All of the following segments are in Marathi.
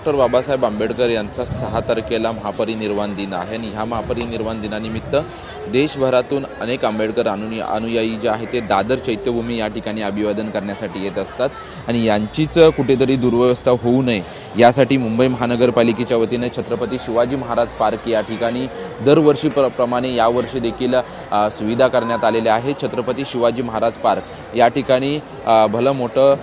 डॉक्टर बाबासाहेब आंबेडकर यांचा 6 तारखेला महापरिनिर्वाण दिन आहे आणि ह्या महापरिनिर्वाण दिनानिमित्त देशभरातून अनेक आंबेडकर अनुयायी जे आहेत ते दादर चैत्यभूमी या ठिकाणी अभिवादन करण्यासाठी येत असतात आणि यांचीच कुठेतरी दुर्व्यवस्था होऊ नये यासाठी मुंबई महानगरपालिकेच्या वतीने छत्रपती शिवाजी महाराज पार्क या ठिकाणी दरवर्षी प्रमाणे यावर्षी देखील सुविधा करण्यात आलेल्या आहेत। छत्रपती शिवाजी महाराज पार्क या ठिकाणी भलं मोठं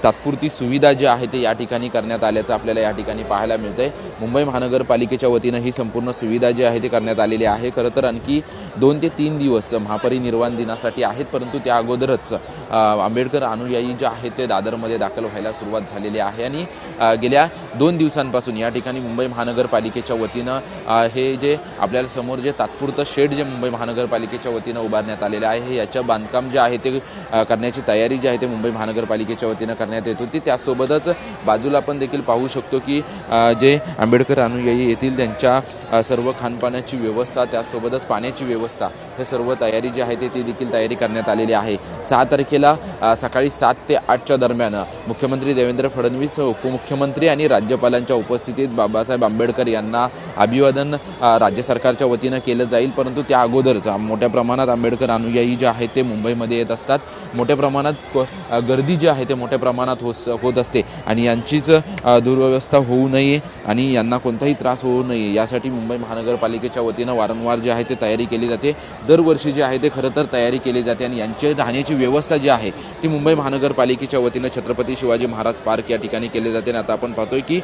तात्पुरती सुविधा जी आहे ते या ठिकाणी करण्यात आल्याचं आपल्याला या ठिकाणी पाहायला मिळतंय। मुंबई महानगरपालिकेच्या वतीने ही संपूर्ण सुविधा जी आहे ती करण्यात आलेली आहे। खरं तर आणखी 2 ते 3 दिवस महापरिनिर्वाण दिनासाठी आहेत, परंतु त्या अगोदरच आंबेडकर अनुयायी जे आहेत ते दादरमध्ये दाखल व्हायला सुरुवात झालेली आहे आणि गेल्या 2 दिवसांपासून या ठिकाणी मुंबई महानगरपालिकेच्या वतीनं हे जे आपल्याला समोर जे तात्पुरतं शेड जे मुंबई महानगरपालिकेच्या वतीनं उभारण्यात आलेलं आहे याचं बांधकाम जे आहे ते करण्याची तयारी जी आहे ते मुंबई महानगरपालिकेच्या वतीनं करण्यात येत होती। त्यासोबतच बाजूला आपण देखील पाहू शकतो की जे आंबेडकर अनुयायी येतील त्यांच्या सर्व खानपानाची व्यवस्था त्यासोबतच पाण्याची व्यवस्था हे सर्व तयारी जी आहे ती देखील तयारी करण्यात आलेली आहे। 6 तारखेला सकाळी 7 ते 8च्या दरम्यान मुख्यमंत्री देवेंद्र फडणवीस, उपमुख्यमंत्री आणि राज्यपालांच्या उपस्थितीत बाबासाहेब आंबेडकर यांना अभिवादन राज्य सरकारच्या वतीनं केलं जाईल, परंतु त्या अगोदरच मोठ्या प्रमाणात आंबेडकर अनुयायी जे आहेत ते मुंबईमध्ये येत असतात। मोठ्या प्रमाणात गर्दी जी आहे ते मोठ्या प्रमाणात होत असते आणि यांचीच दुर्व्यवस्था होऊ नये आणि यांना कोणताही त्रास होऊ नये यासाठी मुंबई महानगरपालिकेच्या वतीनं वारंवार जे आहे ते तयारी केली जाते। दरवर्षी जे आहे ते खरं तर तयारी केली जाते आणि यांची राहण्याची व्यवस्था जी आहे ती मुंबई महानगरपालिकेच्या वतीनं छत्रपती शिवाजी महाराज पार्क या ठिकाणी केली जाते। आणि आता आपण पाहतोय की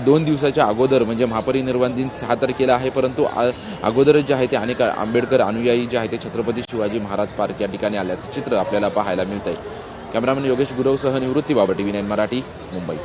2 दिवसाच्या अगोदर म्हणजे महापरिनिर्वाण दिन 6 तारखेला आहे, परंतु अगोदरच जे आहे ते अनेक आंबेडकर अनुयायी जे आहे ते छत्रपती शिवाजी महाराज पार्क या ठिकाणी आल्याचं चित्र आपल्याला पाहायला मिळतंय। कॅमेरामॅन योगेश गुरवसह निवृत्ती बाबा, TV9 मराठी, मुंबई।